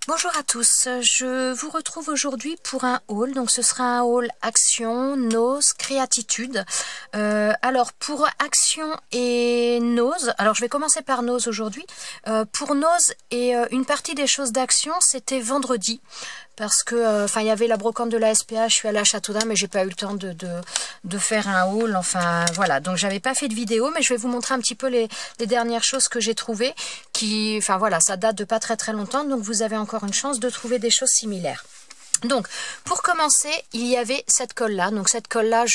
Bonjour à tous, je vous retrouve aujourd'hui pour un haul, donc ce sera un haul Action, Nose, Créatitude. Alors pour Action et Nose, alors je vais commencer par Nose aujourd'hui. Pour Nose et une partie des choses d'Action, c'était vendredi. Parce que, il y avait la brocante de la SPA, je suis allée à Châteaudun, mais j'ai pas eu le temps de faire un haul, enfin, voilà. Donc, j'avais pas fait de vidéo, mais je vais vous montrer un petit peu les dernières choses que j'ai trouvées, qui, enfin, voilà, ça date de pas très très longtemps, donc vous avez encore une chance de trouver des choses similaires. Donc, pour commencer, il y avait cette colle-là. Donc, cette colle-là,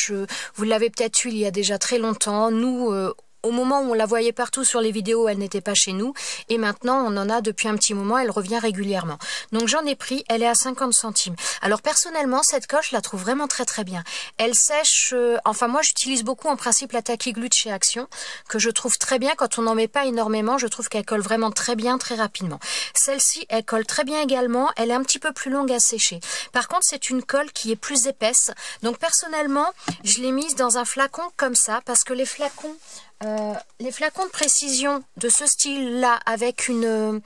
vous l'avez peut-être eu il y a déjà très longtemps. Nous, au moment où on la voyait partout sur les vidéos, elle n'était pas chez nous. Et maintenant, on en a depuis un petit moment, elle revient régulièrement. Donc j'en ai pris, elle est à 50 centimes. Alors personnellement, cette colle, je la trouve vraiment très très bien. Elle sèche, enfin moi j'utilise beaucoup en principe la Tacky Glue de chez Action, que je trouve très bien quand on n'en met pas énormément. Je trouve qu'elle colle vraiment très bien, très rapidement. Celle-ci, elle colle très bien également. Elle est un petit peu plus longue à sécher. Par contre, c'est une colle qui est plus épaisse. Donc personnellement, je l'ai mise dans un flacon comme ça, parce que les flacons de précision de ce style-là avec une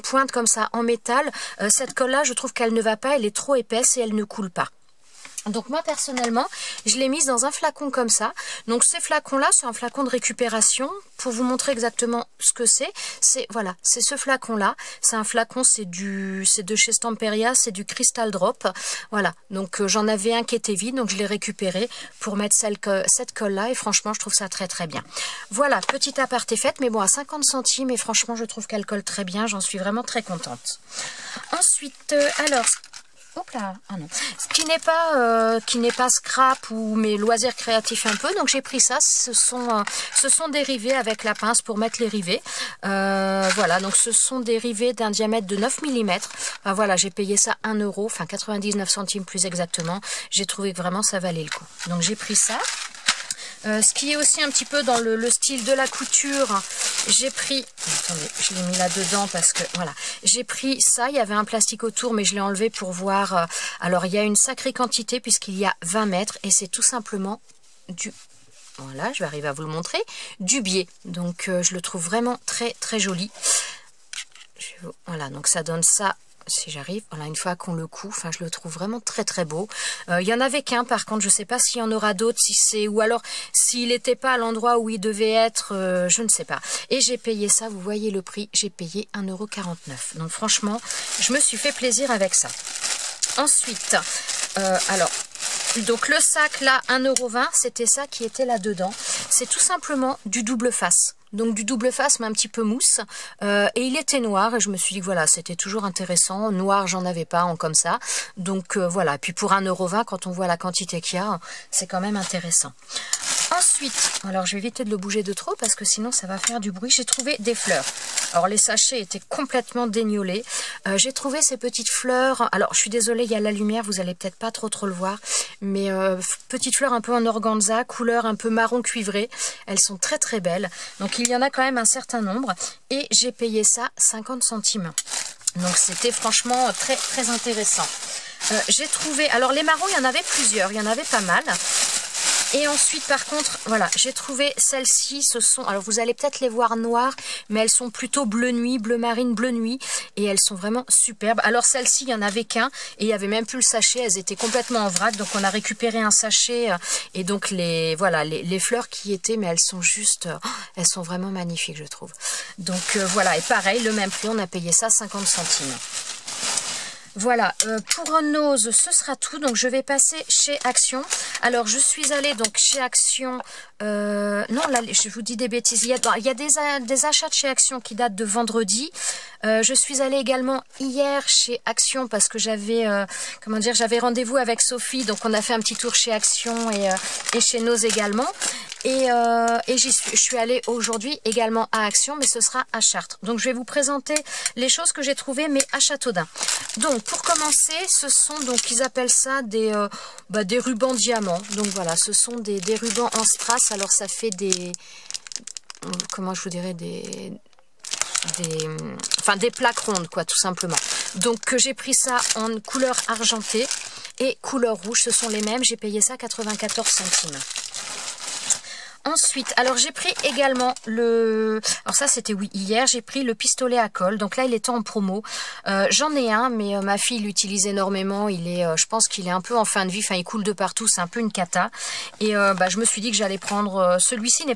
pointe comme ça en métal, cette colle-là, je trouve qu'elle ne va pas, elle est trop épaisse et elle ne coule pas. Donc moi personnellement, je l'ai mise dans un flacon comme ça. Donc ces flacons-là, c'est un flacon de récupération. Pour vous montrer exactement ce que c'est, voilà, c'est ce flacon-là. C'est un flacon, c'est de chez Stamperia, c'est du Crystal Drop. Voilà, donc j'en avais un qui était vide, donc je l'ai récupéré pour mettre cette colle-là. Et franchement, je trouve ça très très bien. Voilà, petit aparté fait, mais bon, à 50 centimes. Et franchement, je trouve qu'elle colle très bien. J'en suis vraiment très contente. Ensuite, alors... Hop là, ah non. Ce qui n'est pas scrap ou mes loisirs créatifs un peu, donc j'ai pris ça. Ce sont des rivets avec la pince pour mettre les rivets. Voilà, donc ce sont des rivets d'un diamètre de 9 mm. Enfin, voilà, j'ai payé ça 1 €, enfin 99 centimes plus exactement. J'ai trouvé que vraiment ça valait le coup. Donc j'ai pris ça. Ce qui est aussi un petit peu dans le style de la couture, j'ai pris, attendez, je l'ai mis là dedans parce que voilà, j'ai pris ça, il y avait un plastique autour mais je l'ai enlevé pour voir, alors il y a une sacrée quantité puisqu'il y a 20 mètres et c'est tout simplement du, voilà, je vais arriver à vous le montrer, du biais, donc je le trouve vraiment très très joli. Voilà, donc ça donne ça. Si j'arrive, voilà, une fois qu'on le coud, enfin je le trouve vraiment très très beau. Il y en avait qu'un par contre, je sais pas s'il y en aura d'autres, si c'est, ou alors s'il n'était pas à l'endroit où il devait être, je ne sais pas. Et j'ai payé ça, vous voyez le prix, j'ai payé 1,49 €. Donc franchement, je me suis fait plaisir avec ça. Ensuite, alors, donc le sac là, 1,20 €, c'était ça qui était là dedans. C'est tout simplement du double face. Donc du double face mais un petit peu mousse, et il était noir et je me suis dit que voilà, c'était toujours intéressant. Noir, j'en avais pas en comme ça, donc voilà. Puis pour 1,20 € quand on voit la quantité qu'il y a, c'est quand même intéressant. Ensuite, alors je vais éviter de le bouger de trop parce que sinon ça va faire du bruit. J'ai trouvé des fleurs. Alors les sachets étaient complètement déniolés. J'ai trouvé ces petites fleurs. Alors je suis désolée, il y a la lumière, vous allez peut-être pas trop le voir, mais petites fleurs un peu en organza, couleur un peu marron cuivré. Elles sont très très belles. Donc il y en a quand même un certain nombre et j'ai payé ça 50 centimes. Donc c'était franchement très très intéressant. J'ai trouvé, alors les marrons, il y en avait plusieurs, il y en avait pas mal. Et ensuite, par contre, voilà, j'ai trouvé celles-ci, ce sont, alors vous allez peut-être les voir noires, mais elles sont plutôt bleu nuit, bleu marine, bleu nuit, et elles sont vraiment superbes. Alors celles-ci, il n'y en avait qu'un, et il n'y avait même plus le sachet, elles étaient complètement en vrac, donc on a récupéré un sachet, et donc voilà, les fleurs qui étaient, mais elles sont juste, elles sont vraiment magnifiques, je trouve. Donc voilà, et pareil, le même prix, on a payé ça 50 centimes. Voilà, pour Nose, ce sera tout. Donc je vais passer chez Action. Alors je suis allée donc chez Action. Non, là je vous dis des bêtises. Il y a des achats de chez Action qui datent de vendredi. Je suis allée également hier chez Action parce que j'avais comment dire, j'avais rendez-vous avec Sophie. Donc on a fait un petit tour chez Action et chez Nose également. Et je suis allée aujourd'hui également à Action, mais ce sera à Chartres. Donc je vais vous présenter les choses que j'ai trouvées, mais à Châteaudun. Donc pour commencer, ce sont, donc ils appellent ça des rubans diamants. Donc voilà, ce sont des rubans en strass. Alors ça fait des, comment je vous dirais, des plaques rondes quoi, tout simplement. Donc j'ai pris ça en couleur argentée et couleur rouge, ce sont les mêmes. J'ai payé ça 94 centimes. Ensuite, alors j'ai pris également le... Alors ça c'était oui hier, j'ai pris le pistolet à colle. Donc là il était en promo. J'en ai un, mais ma fille l'utilise énormément. Il est, je pense qu'il est un peu en fin de vie. Enfin il coule de partout, c'est un peu une cata. Et je me suis dit que j'allais prendre celui-ci.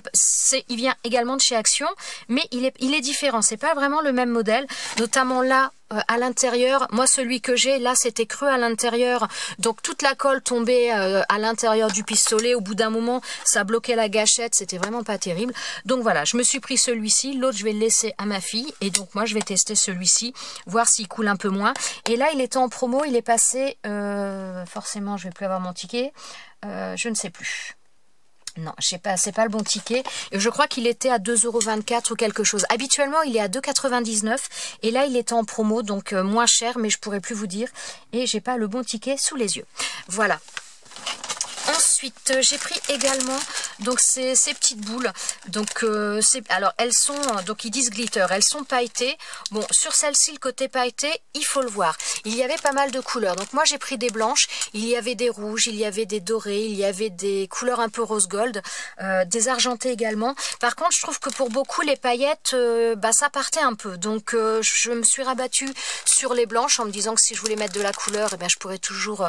Il vient également de chez Action, mais il est différent. C'est pas vraiment le même modèle. Notamment là, à l'intérieur, moi celui que j'ai là c'était creux à l'intérieur, donc toute la colle tombait à l'intérieur du pistolet. Au bout d'un moment ça bloquait la gâchette, c'était vraiment pas terrible. Donc voilà, je me suis pris celui-ci, l'autre je vais le laisser à ma fille, et donc moi je vais tester celui-ci, voir s'il coule un peu moins. Et là il était en promo, il est passé, forcément je vais plus avoir mon ticket, je ne sais plus. Non, je sais pas, c'est pas le bon ticket. Je crois qu'il était à 2,24 € ou quelque chose. Habituellement, il est à 2,99 € et là, il est en promo, donc moins cher, mais je pourrais plus vous dire. Et j'ai pas le bon ticket sous les yeux. Voilà. Ensuite, j'ai pris également donc ces petites boules. Donc alors elles sont, donc ils disent glitter, elles sont pailletées. Bon, sur celle-ci le côté pailleté, il faut le voir. Il y avait pas mal de couleurs. Donc moi j'ai pris des blanches, il y avait des rouges, il y avait des dorés, il y avait des couleurs un peu rose gold, des argentées également. Par contre, je trouve que pour beaucoup les paillettes, ça partait un peu. Donc je me suis rabattue sur les blanches en me disant que si je voulais mettre de la couleur, je pourrais toujours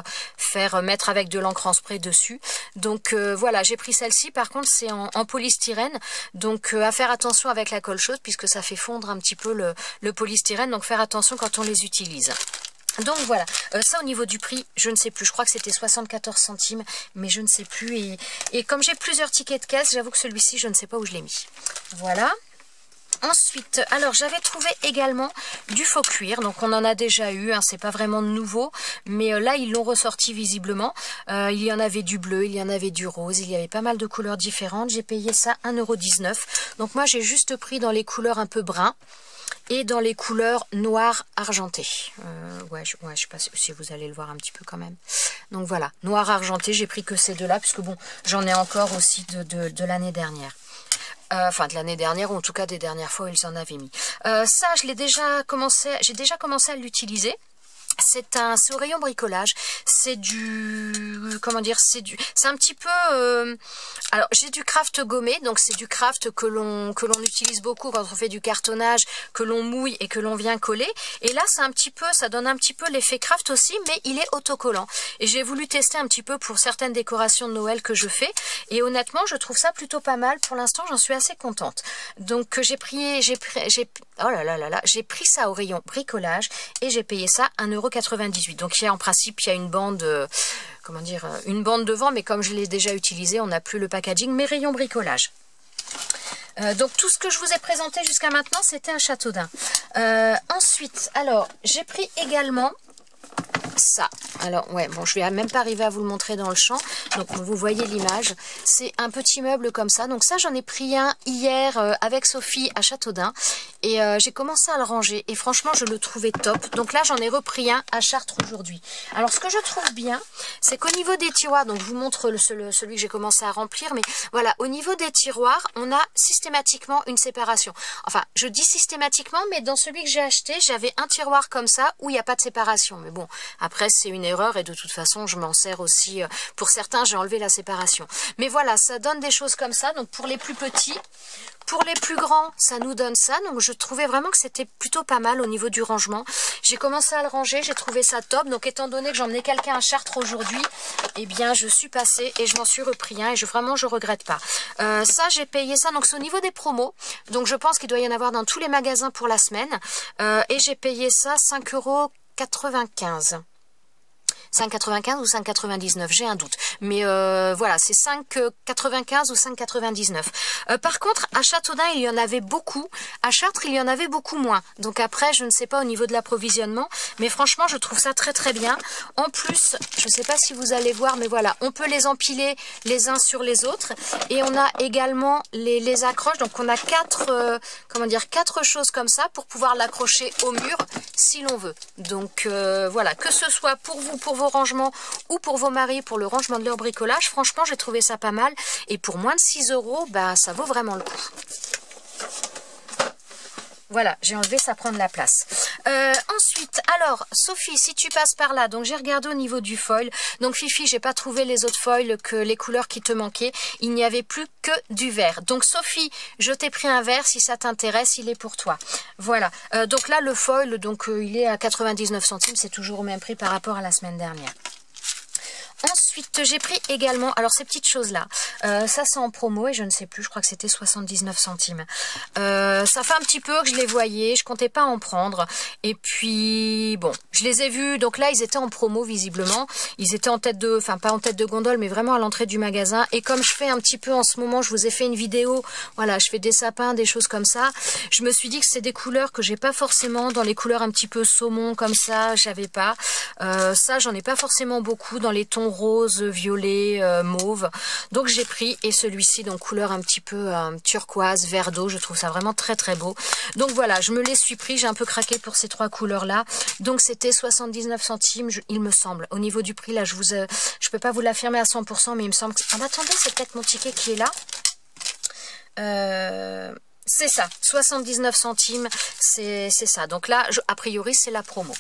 mettre avec de l'encre en spray dessus. Donc voilà, j'ai pris celle-ci. Par contre c'est en polystyrène, donc à faire attention avec la colle chaude puisque ça fait fondre un petit peu le polystyrène, donc faire attention quand on les utilise. Donc voilà, ça au niveau du prix, je ne sais plus, je crois que c'était 74 centimes, mais je ne sais plus. Et comme j'ai plusieurs tickets de caisse, j'avoue que celui-ci, je ne sais pas où je l'ai mis. Voilà. Ensuite, alors j'avais trouvé également du faux cuir, donc on en a déjà eu, hein, c'est pas vraiment nouveau, mais là ils l'ont ressorti visiblement. Il y en avait du bleu, il y en avait du rose, il y avait pas mal de couleurs différentes. J'ai payé ça 1,19 €. Donc moi j'ai juste pris dans les couleurs un peu brun et dans les couleurs noir argenté. Je sais pas si vous allez le voir un petit peu quand même. Donc voilà, noir argenté, j'ai pris que ces deux-là, puisque bon, j'en ai encore aussi de l'année dernière. Enfin de l'année dernière, ou en tout cas des dernières fois où ils en avaient mis. Ça, j'ai déjà commencé à l'utiliser. C'est au rayon bricolage. C'est du, comment dire, c'est un petit peu, alors j'ai du craft gommé, donc c'est du craft que l'on utilise beaucoup quand on fait du cartonnage, que l'on mouille et que l'on vient coller. Et là c'est un petit peu, ça donne un petit peu l'effet craft aussi, mais il est autocollant. Et j'ai voulu tester un petit peu pour certaines décorations de Noël que je fais. Et honnêtement, je trouve ça plutôt pas mal. Pour l'instant, j'en suis assez contente. Donc j'ai pris ça au rayon bricolage et j'ai payé ça 1,98 €. Donc en principe, il y a une bande, une bande devant, mais comme je l'ai déjà utilisé, on n'a plus le packaging, mais rayon bricolage. Donc tout ce que je vous ai présenté jusqu'à maintenant, c'était à Châteaudun. Ensuite, alors j'ai pris également ça. Alors ouais, bon, je vais même pas arriver à vous le montrer dans le champ, donc vous voyez l'image. C'est un petit meuble comme ça. Donc ça, j'en ai pris un hier avec Sophie à Châteaudun et j'ai commencé à le ranger et franchement je le trouvais top. Donc là j'en ai repris un à Chartres aujourd'hui. Alors ce que je trouve bien, c'est qu'au niveau des tiroirs, donc je vous montre celui que j'ai commencé à remplir, mais voilà, au niveau des tiroirs, on a systématiquement une séparation. Enfin, je dis systématiquement, mais dans celui que j'ai acheté, j'avais un tiroir comme ça où il n'y a pas de séparation. Mais bon, après c'est une erreur et de toute façon je m'en sers aussi. Pour certains, j'ai enlevé la séparation. Mais voilà, ça donne des choses comme ça. Donc pour les plus petits, pour les plus grands, ça nous donne ça. Donc je trouvais vraiment que c'était plutôt pas mal au niveau du rangement. J'ai commencé à le ranger, j'ai trouvé ça top. Donc étant donné que j'emmenais quelqu'un à Chartres aujourd'hui, eh bien je suis passée et je m'en suis repris un et vraiment je regrette pas. Ça, j'ai payé ça, donc c'est au niveau des promos. Donc je pense qu'il doit y en avoir dans tous les magasins pour la semaine. Et j'ai payé ça 5,95 €. 5,95 ou 5,99, j'ai un doute. Mais voilà, c'est 5,95 ou 5,99. Par contre, à Châteaudun, il y en avait beaucoup. À Chartres, il y en avait beaucoup moins. Donc après, je ne sais pas au niveau de l'approvisionnement. Mais franchement, je trouve ça très très bien. En plus, je ne sais pas si vous allez voir, mais voilà, on peut les empiler les uns sur les autres. Et on a également les accroches. Donc on a quatre choses comme ça pour pouvoir l'accrocher au mur si l'on veut. Donc voilà, que ce soit pour vous, pour vos rangements ou pour vos maris pour le rangement de leur bricolage, franchement j'ai trouvé ça pas mal et pour moins de 6 €, bah ça vaut vraiment le coup. Voilà, j'ai enlevé, ça prend de la place. Ensuite, alors, Sophie, si tu passes par là, donc j'ai regardé au niveau du foil. Donc Fifi, j'ai pas trouvé les autres foils que les couleurs qui te manquaient. Il n'y avait plus que du vert. Donc Sophie, je t'ai pris un vert, si ça t'intéresse, il est pour toi. Voilà, donc là le foil, donc il est à 99 centimes, c'est toujours au même prix par rapport à la semaine dernière. Ensuite, j'ai pris également, alors ces petites choses-là, ça c'est en promo et je ne sais plus, je crois que c'était 79 centimes. Ça fait un petit peu que je les voyais, je comptais pas en prendre. Et puis, bon, je les ai vus, donc là ils étaient en promo visiblement. Ils étaient en tête de, enfin pas en tête de gondole, mais vraiment à l'entrée du magasin. Et comme je fais un petit peu en ce moment, je vous ai fait une vidéo, voilà, je fais des sapins, des choses comme ça. Je me suis dit que c'est des couleurs que j'ai pas forcément, dans les couleurs un petit peu saumon comme ça, j'avais pas. Ça, j'en ai pas forcément beaucoup dans les tons rose, violet, mauve. Donc j'ai pris, et celui-ci, donc couleur un petit peu turquoise, vert d'eau, je trouve ça vraiment très très beau. Donc voilà, je me les suis pris, j'ai un peu craqué pour ces trois couleurs-là. Donc c'était 79 centimes, il me semble. Au niveau du prix, là, je peux pas vous l'affirmer à 100%, mais il me semble que... Ah, attendez, c'est peut-être mon ticket qui est là. C'est ça, 79 centimes, c'est ça. Donc là, a priori, c'est la promo.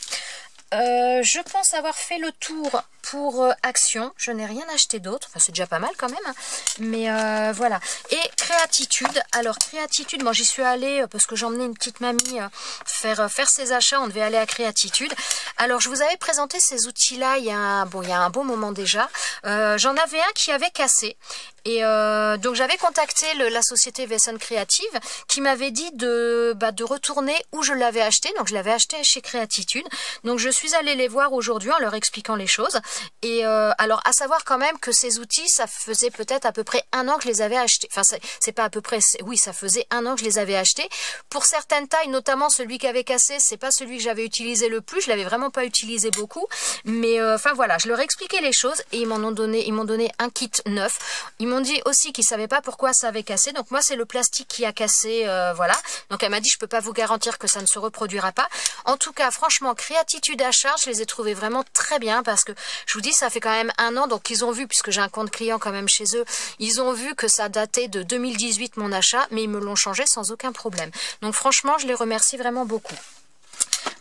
Je pense avoir fait le tour pour Action. Je n'ai rien acheté d'autre. Enfin, c'est déjà pas mal quand même. Hein. Mais voilà. Et Créatitude. Alors, Créatitude, moi j'y suis allée parce que j'emmenais une petite mamie faire ses achats. On devait aller à Créatitude. Alors, je vous avais présenté ces outils-là il y a un bon moment déjà. J'en avais un qui avait cassé. Et donc j'avais contacté la société Wesson Créative qui m'avait dit de retourner où je l'avais acheté. Donc je l'avais acheté chez Créatitude. Donc je suis allée les voir aujourd'hui en leur expliquant les choses. Et alors à savoir quand même que ces outils, ça faisait peut-être à peu près un an que je les avais achetés. Enfin c'est pas à peu près, oui ça faisait un an que je les avais achetés. Pour certaines tailles, notamment celui qui avait cassé, c'est pas celui que j'avais utilisé le plus. Je l'avais vraiment pas utilisé beaucoup. Mais enfin voilà, je leur ai expliqué les choses et ils m'ont donné un kit neuf. Ils m'ont dit aussi qu'ils savaient pas pourquoi ça avait cassé. Donc moi c'est le plastique qui a cassé, voilà. Donc elle m'a dit je peux pas vous garantir que ça ne se reproduira pas. En tout cas franchement Créatitude à charge, je les ai trouvés vraiment très bien parce que je vous dis ça fait quand même un an. Donc ils ont vu, puisque j'ai un compte client quand même chez eux, ils ont vu que ça datait de 2018 mon achat, mais ils me l'ont changé sans aucun problème. Donc franchement je les remercie vraiment beaucoup.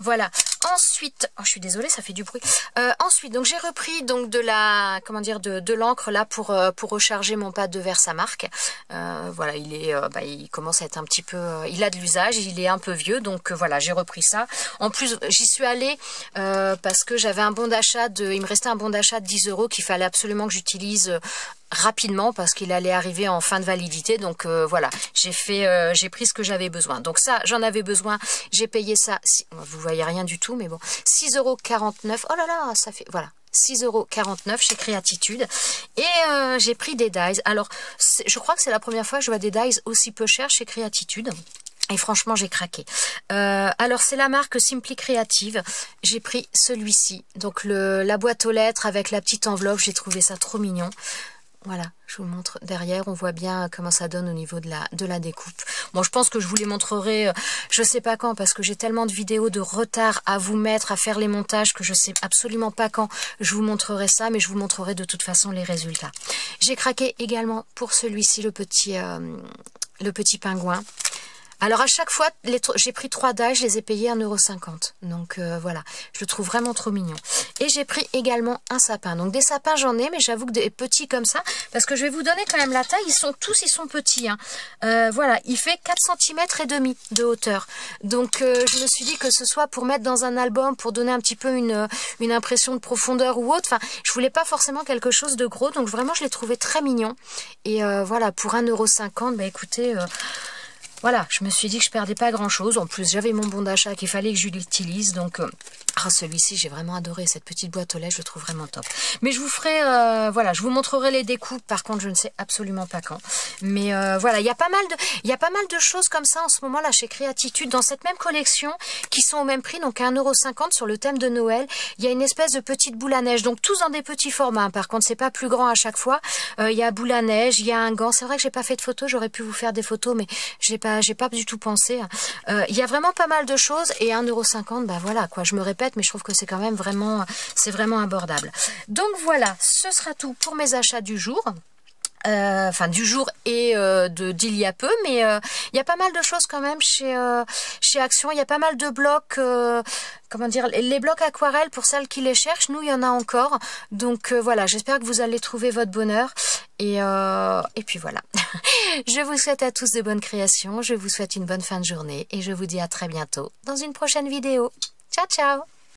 Voilà. Ensuite, oh, je suis désolée, ça fait du bruit. Ensuite, donc j'ai repris donc de la, comment dire, de l'encre là pour recharger mon pad de Versamark. Voilà, il commence à être un petit peu, il a de l'usage, il est un peu vieux, donc voilà, j'ai repris ça. En plus, j'y suis allée parce que j'avais un bon d'achat il me restait un bon d'achat de 10 € qu'il fallait absolument que j'utilise rapidement parce qu'il allait arriver en fin de validité. Donc voilà, j'ai pris ce que j'avais besoin. Donc ça, j'en avais besoin. J'ai payé ça. Vous voyez rien du tout, mais bon, 6,49 €. Oh là là, ça fait voilà. 6,49 € chez Créatitude. Et j'ai pris des dies. Alors, je crois que c'est la première fois que je vois des dies aussi peu chers chez Créatitude. Et franchement, j'ai craqué. Alors, c'est la marque Simply Creative. J'ai pris celui-ci. Donc, la boîte aux lettres avec la petite enveloppe. J'ai trouvé ça trop mignon. Voilà, je vous montre derrière, on voit bien comment ça donne au niveau de la découpe. Bon, je pense que je vous les montrerai, je sais pas quand, parce que j'ai tellement de vidéos de retard à vous mettre, à faire les montages, que je sais absolument pas quand je vous montrerai ça, mais je vous montrerai de toute façon les résultats. J'ai craqué également pour celui-ci, le petit pingouin. Alors à chaque fois, j'ai pris 3 dies, je les ai payés 1,50 €. Donc voilà, je le trouve vraiment trop mignon. Et j'ai pris également un sapin. Donc des sapins j'en ai, mais j'avoue que des petits comme ça, parce que je vais vous donner quand même la taille, ils sont petits. Hein. Voilà, il fait 4,5 cm de hauteur. Donc je me suis dit que ce soit pour mettre dans un album, pour donner un petit peu une impression de profondeur ou autre. Enfin, je voulais pas forcément quelque chose de gros, donc vraiment je l'ai trouvé très mignon. Et voilà, pour 1,50 €, bah écoutez... Voilà, je me suis dit que je perdais pas grand chose. En plus, j'avais mon bon d'achat qu'il fallait que je l'utilise. Donc, celui-ci, j'ai vraiment adoré. Cette petite boîte aux lettres, je le trouve vraiment top. Mais je vous ferai, voilà, je vous montrerai les découpes. Par contre, je ne sais absolument pas quand. Mais voilà, il y a pas mal de choses comme ça en ce moment là chez Créatitude dans cette même collection qui sont au même prix, donc à 1,50 € sur le thème de Noël. Il y a une espèce de petite boule à neige, donc tous dans des petits formats. Par contre, c'est pas plus grand à chaque fois. Il y a boule à neige, il y a un gant. C'est vrai que j'ai pas fait de photos. J'aurais pu vous faire des photos, mais j'ai pas du tout pensé. Il y a vraiment pas mal de choses et 1,50 €, bah voilà quoi, je me répète, mais je trouve que c'est quand même vraiment, c'est vraiment abordable. Donc voilà, ce sera tout pour mes achats du jour. enfin du jour et d'il y a peu, mais il y a pas mal de choses quand même chez Action. Il y a pas mal de blocs, comment dire, les blocs aquarelles pour celles qui les cherchent. Nous, il y en a encore. Donc voilà, j'espère que vous allez trouver votre bonheur. Et puis voilà. Je vous souhaite à tous de bonnes créations. Je vous souhaite une bonne fin de journée et je vous dis à très bientôt dans une prochaine vidéo. Ciao, ciao!